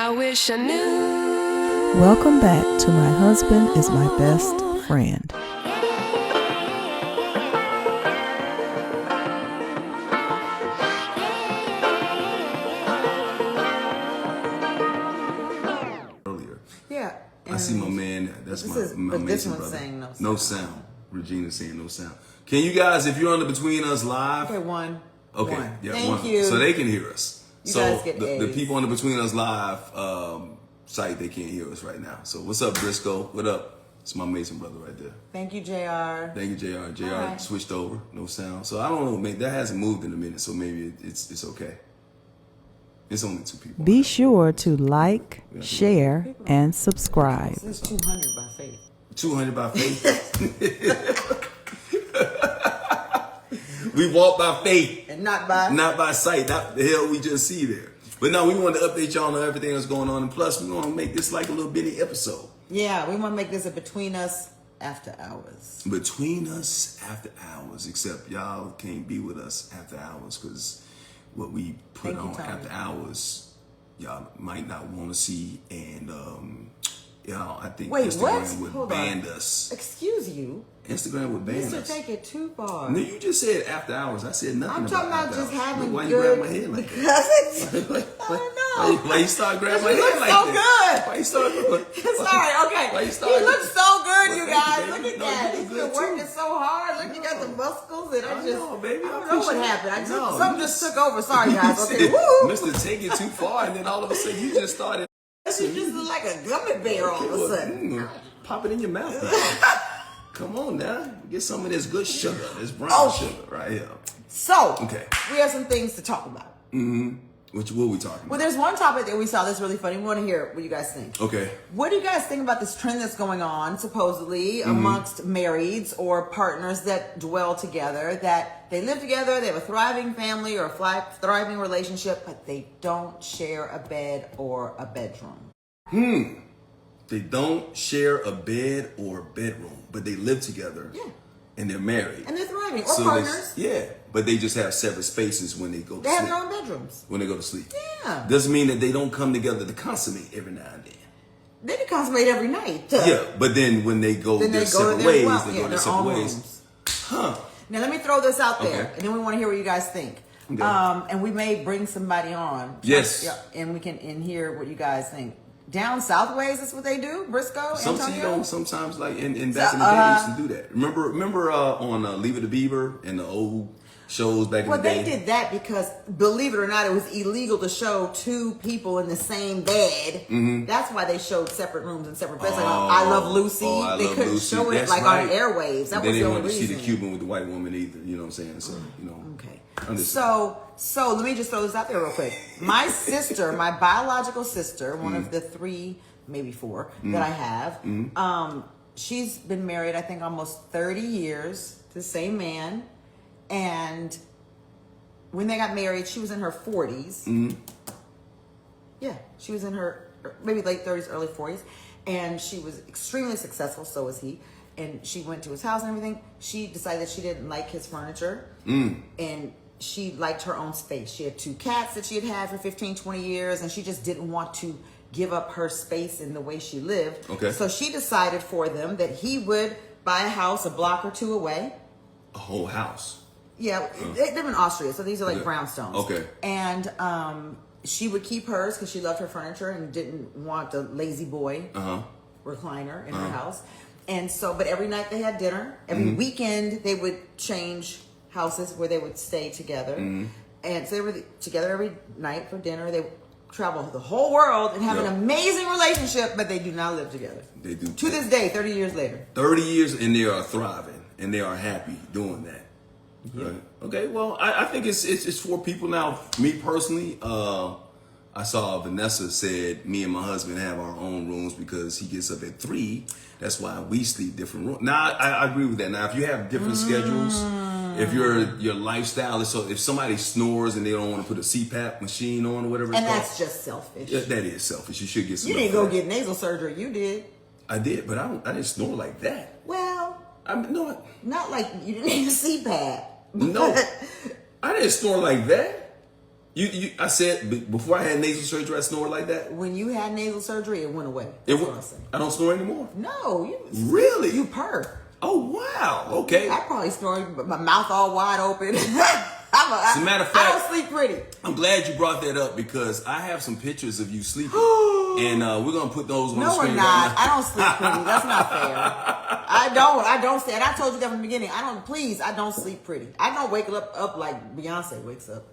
I wish I knew. Welcome back to My Husband is My Best Friend. Earlier. Yeah. I see my man. That's my this amazing one's brother. saying no sound. No sound. Regina's saying no sound. Can you guys, if you're on the Between Us Live? Okay, one. Okay, One. yeah, Thank one. you. So they can hear us. You so guys get the A's. people on the Between Us Live site, they can't hear us right now. So what's up, Briscoe? What up? It's my amazing brother right there. Thank you, JR. Thank you, JR. JR All right. switched over. No sound. So I don't know, man. That hasn't moved in a minute, so maybe it's okay. It's only two people. Be sure to like, share, and subscribe. This is 200 by faith. 200 by faith. We walk by faith. And not by... Not by sight. Not the hell we just see there. But no, we wanted to update y'all on everything that's going on. And plus, we want to make this like a little bitty episode. Yeah, we want to make this a Between Us After Hours. Between Us After Hours. Except y'all can't be with us after hours because what we put Thank you, on Tony. after hours, y'all might not want to see. And y'all, I think Wait, Instagram what? would Hold ban on. us. Excuse you. Instagram would ban Mr. us. Take it too far. No, you just said after hours. I said nothing I'm talking about after just hours. having Why good... you grab my head like that? Because it's... I don't know. Why you start grabbing my He head looks like so that? good. Why you start Sorry, okay. Why you He start? looks so good, you Well, guys. thank Look you, at baby. No, that. you He's look been good, working too. so hard. Look, you got the muscles, and I know, baby. I I don't know what appreciate happened. it. No, Something you just took over. Sorry, guys. You Okay, said, woo. Mr. Take It Too Far, and then all of a sudden you just started. You just look like a gummy bear all of a sudden. Pop it in your mouth. Come on now. Get some of this good sugar, this brown Okay. sugar right here. So, Okay. we have some things to talk about. What are we talking Well, about? there's one topic that we saw that's really funny. We want to hear what you guys think. Okay. What do you guys think about this trend that's going on, supposedly, amongst marrieds or partners that dwell together, that they live together, they have a thriving family or a thriving relationship, but they don't share a bed or a bedroom? They don't share a bed or bedroom, but they live together. Yeah. And they're married. And they're thriving. Or So partners. yeah, but they just have separate spaces when they go to They sleep. have their own bedrooms. When they go to sleep. Yeah. Doesn't mean that they don't come together to consummate every now and then. They can consummate every night. Yeah, but then when they go Then their they go separate to their ways, well, they yeah, go their their separate own ways. rooms. Huh. Now let me throw this out there, Okay. and then we want to hear what you guys think. Okay. And we may bring somebody on. Yes. Yeah, and we can hear what you guys think. Down south ways, that's what they do. Briscoe, Antonio. Sometimes like in back in the day, they used to do that. Remember on Leave It to Beaver and the old shows back in the Well, day. they did that because, believe it or not, it was illegal to show two people in the same bed. That's why they showed separate rooms and separate beds. Like on I Love Lucy, I they Love couldn't Lucy. show it That's like right. on airwaves. That They was the didn't only want to see reason. the Cuban with the white woman either. You know what I'm saying? So Okay. Understand. So let me just throw this out there real quick. My sister, my biological sister, one of the three, maybe four that I have, she's been married, I think, almost 30 years to the same man. And when they got married, she was in her 40s. Yeah, she was in her maybe late 30s, early 40s. And she was extremely successful, so was he. And she went to his house and everything. She decided she didn't like his furniture. And she liked her own space. She had two cats that she had for 15, 20 years. And she just didn't want to give up her space in the way she lived. Okay. So she decided for them that he would buy a house a block or two away. A whole house. Yeah, they live in Austria, so these are like Okay. brownstones. Okay. And she would keep hers because she loved her furniture and didn't want the lazy boy recliner in her house. And so, but every night they had dinner. Every weekend they would change houses where they would stay together. And so they were together every night for dinner. They would travel the whole world and have an amazing relationship, but they do not live together. They do. To this day, 30 years later. 30 years and they are thriving and they are happy doing that. Right. Okay. Well, I think it's for people now. Me personally, I saw Vanessa said me and my husband have our own rooms because he gets up at 3. That's why we sleep different rooms. Now I agree with that. Now if you have different schedules, if your lifestyle is so, if somebody snores and they don't want to put a CPAP machine on or whatever, And it's that's called, just selfish. that is selfish. You should get some. You didn't go get nasal surgery. You did. I did, but I didn't snore like that. Well, I mean, no. not like you didn't need a CPAP. No, I didn't snore like that. I said before I had nasal surgery, I snored like that. When you had nasal surgery, it went away. I don't snore anymore. No, Really? You purr. Oh wow. Okay. I probably snore, but my mouth all wide open. As a matter of fact, I don't sleep pretty. I'm glad you brought that up because I have some pictures of you sleeping, and we're gonna put those on the screen. No, we're not. I don't sleep pretty. That's not fair. I don't say it. I told you that from the beginning. I don't sleep pretty. I don't wake up like Beyonce wakes up.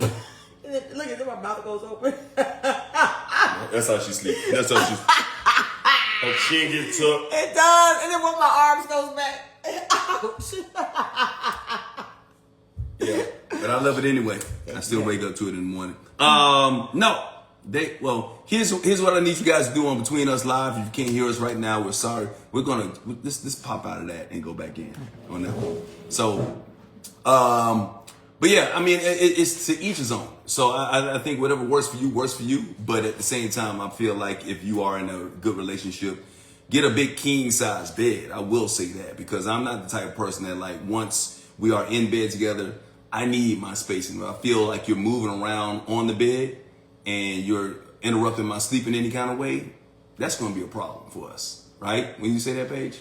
Look at my mouth goes open. That's how she sleeps. That's how she. Her chin gets up. It does, and then when my arms goes back, ouch. Yeah, but I love it anyway. I still wake up to it in the morning. No. Here's what I need you guys to do on Between Us Live. If you can't hear us right now, we're sorry. We're gonna this pop out of that and go back in on that. So, but yeah, I mean, it's to each his own. So I think whatever works for you. But at the same time, I feel like if you are in a good relationship, get a big king size bed. I will say that because I'm not the type of person that like once we are in bed together, I need my space. And I feel like you're moving around on the bed and you're interrupting my sleep in any kind of way. That's going to be a problem for us, right? When you say that, Paige?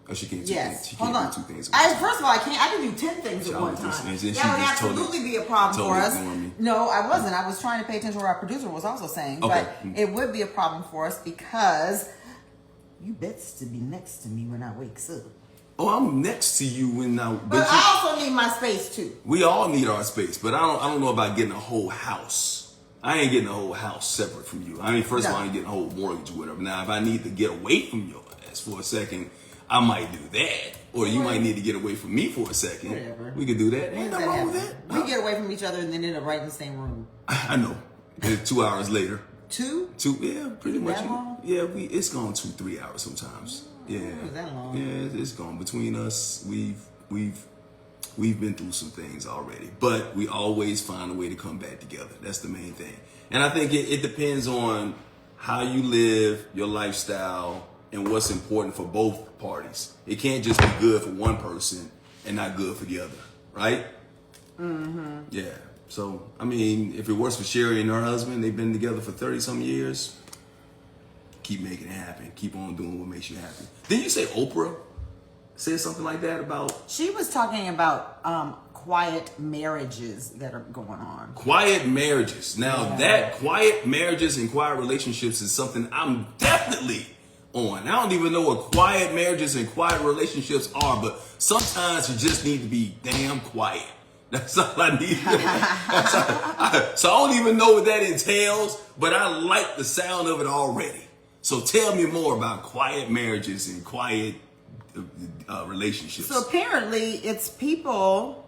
Oh, she can't do yes. She Hold can't on. do 2 things. First of all, I can do 10 things at one time. That would absolutely be a problem for us. No, I wasn't. I was trying to pay attention to what our producer was also saying. Okay. But it would be a problem for us because you bets to be next to me when I wakes up. Oh, I'm next to you when I. But I also need my space too. We all need our space, but I don't know about getting a whole house. I ain't getting a whole house separate from you. I mean, first of all, I ain't getting a whole mortgage or whatever. Now, if I need to get away from your ass for a second, I might do that. Or you might need to get away from me for a second. Whatever. We could do that. Ain't nothing wrong with that. We get away from each other and then end up right in the same room. I know. 2 hours later. Two? Yeah, pretty much. That long? Yeah, it's gone 2-3 hours sometimes. Yeah. Is that long? Yeah, it's gone. Between us, we've been through some things already, but we always find a way to come back together. That's the main thing. And I think it depends on how you live, your lifestyle, and what's important for both parties. It can't just be good for one person and not good for the other, right? Mm-hmm. Yeah. So, I mean, if it works for Sherry and her husband, they've been together for 30-some years, keep making it happen. Keep on doing what makes you happy. Didn't you say Oprah said something like that about? She was talking about quiet marriages that are going on. Quiet marriages. Now, that quiet marriages and quiet relationships is something I'm definitely on. I don't even know what quiet marriages and quiet relationships are, but sometimes you just need to be damn quiet. That's all I need. So I don't even know what that entails, but I like the sound of it already. So tell me more about quiet marriages and quiet relationships. So apparently it's people.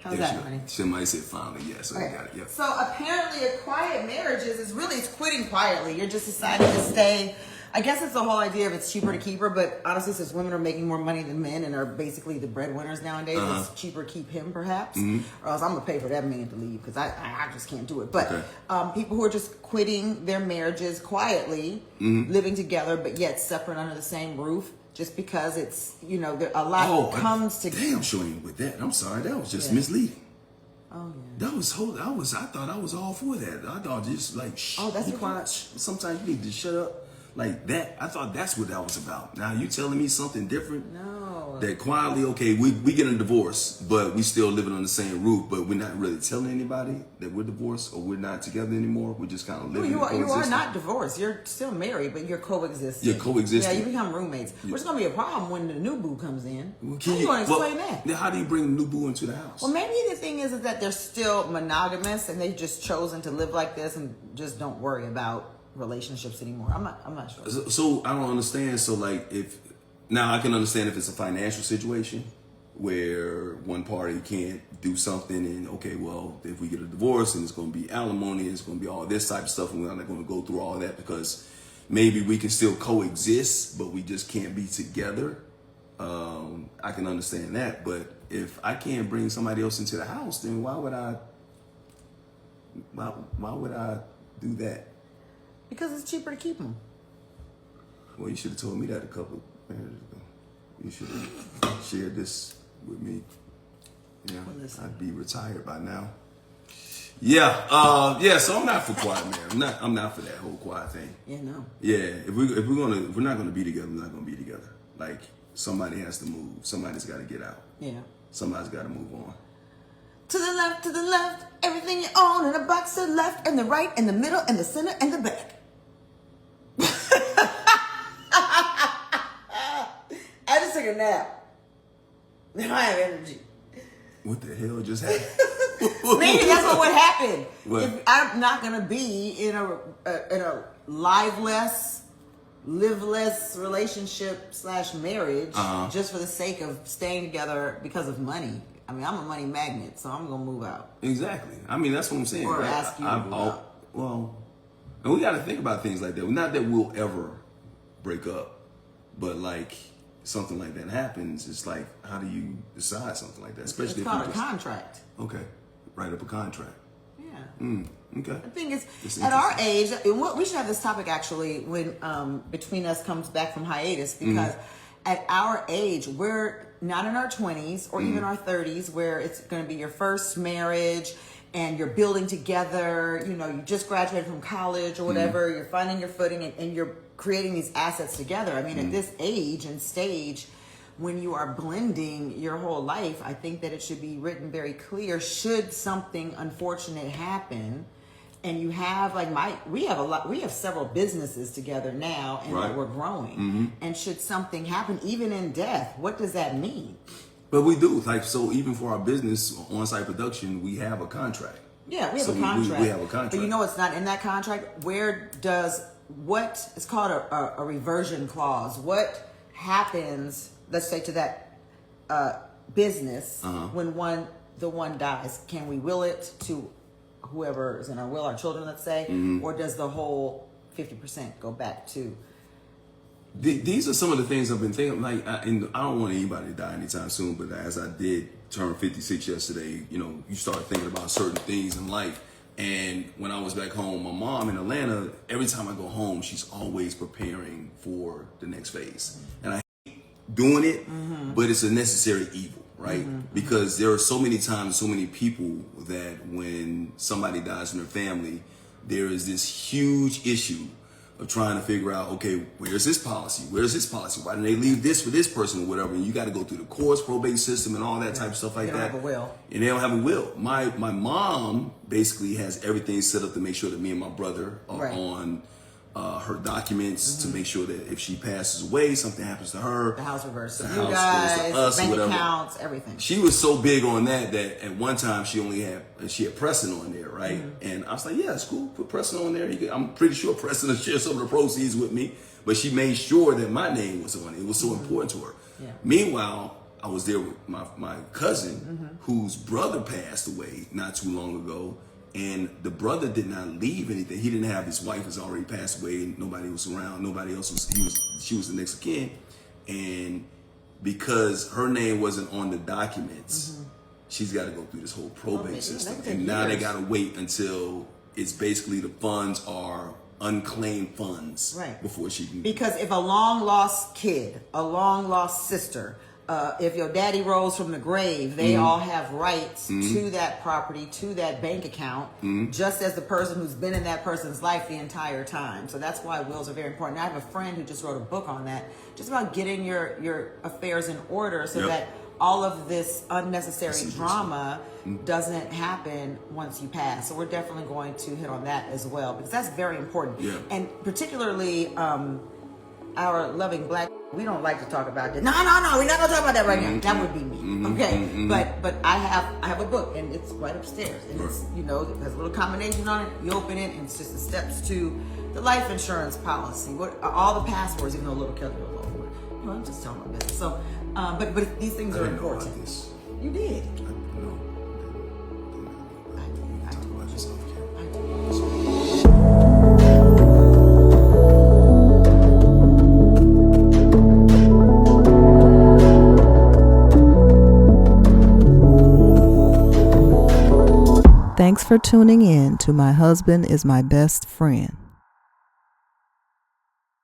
How's that, honey? Somebody said finally, yes. Okay. I got it. Yep. So apparently a quiet marriages is really, it's quitting quietly. You're just deciding to stay. I guess it's the whole idea of it's cheaper to keep her, but honestly, since women are making more money than men and are basically the breadwinners nowadays, it's cheaper to keep him perhaps, or else I'm gonna pay for that man to leave because I just can't do it. But people who are just quitting their marriages quietly, living together but yet separate under the same roof, just because it's a lot comes together. Damn, sure ain't with that. I'm sorry, that was just misleading. Oh yeah. I thought I was all for that. I thought just like that's be quiet. Sometimes you need to shut up. Like that, I thought that's what that was about. Now you telling me something different? No. That quietly, okay, we getting a divorce, but we still living on the same roof, but we're not really telling anybody that we're divorced or we're not together anymore. We're just kind of living. You are not divorced. You're still married, but you're coexisting. You're coexisting. Yeah, you become roommates. Which is gonna be a problem when the new boo comes in. How you gonna explain that? Then how do you bring the new boo into the house? Well, maybe the thing is that they're still monogamous and they've just chosen to live like this and just don't worry about relationships anymore. I'm not sure. So I don't understand. So like now I can understand if it's a financial situation where one party can't do something and okay, well, if we get a divorce and it's going to be alimony and it's going to be all this type of stuff and we're not going to go through all that because maybe we can still coexist, but we just can't be together. I can understand that. But if I can't bring somebody else into the house, then why would I do that? Because it's cheaper to keep them. Well, you should have told me that a couple minutes ago. You should have shared this with me. Yeah, I'd be retired by now. Yeah. So I'm not for quiet marriage. I'm not for that whole quiet thing. Yeah, no. Yeah, if we're not gonna be together, we're not gonna be together. Like somebody has to move. Somebody's got to get out. Yeah. Somebody's got to move on. To the left, everything you own in a box to the left and the right and the middle and the center and the back. I just took a nap. Now I have energy. What the hell just happened? Maybe that's what would happen. What? If I'm not gonna be in a liveless relationship / marriage just for the sake of staying together because of money. I mean, I'm a money magnet, so I'm gonna move out. Exactly. I mean, that's what I'm saying. Or right? ask you to move out. Well, and we got to think about things like that. Not that we'll ever break up, but like something like that happens, it's like, how do you decide something like that? Especially It's called a contract. Okay, write up a contract. Yeah. Okay. The thing is, It's at our age, and we should have this topic actually when Between Us comes back from hiatus, because at our age, we're not in our 20s or even our 30s where it's going to be your first marriage and you're building together, you know, you just graduated from college or whatever, you're finding your footing and you're creating these assets together. I mean, at this age and stage, when you are blending your whole life, I think that it should be written very clear. Should something unfortunate happen, and you have we have several businesses together now, and Right. we're growing. And should something happen, even in death, what does that mean? But we do, like, so even for our business, on-site production, we have a contract. Yeah, we have So a contract. we have a contract. But you know what's not in that contract? It's called a reversion clause. What happens, let's say, to that business when the one dies? Can we will it to whoever is in our will, our children, let's say, or does the whole 50% go back to? These are some of the things I've been thinking. Like, and I don't want anybody to die anytime soon, but as I did turn 56 yesterday, you know, you start thinking about certain things in life. And when I was back home, my mom in Atlanta, every time I go home, she's always preparing for the next phase. And I hate doing it, but it's a necessary evil, right? Because there are so many times, so many people that when somebody dies in their family, there is this huge issue of trying to figure out, okay, where's this policy? Where's this policy? Why didn't they leave this for this person or whatever? And you got to go through the courts, probate system, and all that type of stuff like that. They don't have a will. And they don't have a will. My mom basically has everything set up to make sure that me and my brother are on her documents to make sure that if she passes away, something happens to her. The house reverses. The You house guys, goes to us, bank whatever. accounts, everything. She was so big on that at one time she had Preston on there, right? And I was like, yeah, it's cool. Put Preston on there. I'm pretty sure Preston will share some of the proceeds with me. But she made sure that my name was on it. It was so important to her. Yeah. Meanwhile, I was there with my cousin whose brother passed away not too long ago. And the brother did not leave anything. He didn't have his wife has already passed away. And nobody was around. Nobody else was. She was the next of kin. And because her name wasn't on the documents, she's got to go through this whole probate system. that could take And now they years. got to wait until it's basically the funds are unclaimed funds before she can. Because if a long lost kid, a long lost sister, if your daddy rose from the grave, they all have rights to that property, to that bank account, just as the person who's been in that person's life the entire time. So that's why wills are very important. I have a friend who just wrote a book on that, just about getting your affairs in order so that all of this unnecessary drama doesn't happen once you pass. So we're definitely going to hit on that as well, because that's very important. Yeah. And particularly our loving black, we don't like to talk about that. No, we're not gonna talk about that right now. That would be me. Okay. But I have a book and it's right upstairs. And it's, you know, it has a little combination on it. You open it and it's just the steps to the life insurance policy. What all the passwords, even though little Kelly was over it. You know, I'm just telling my business. So but these things I are didn't know about important. this. You did. No. I Talk about this off camera. told you. Thanks for tuning in to My Husband is My Best Friend.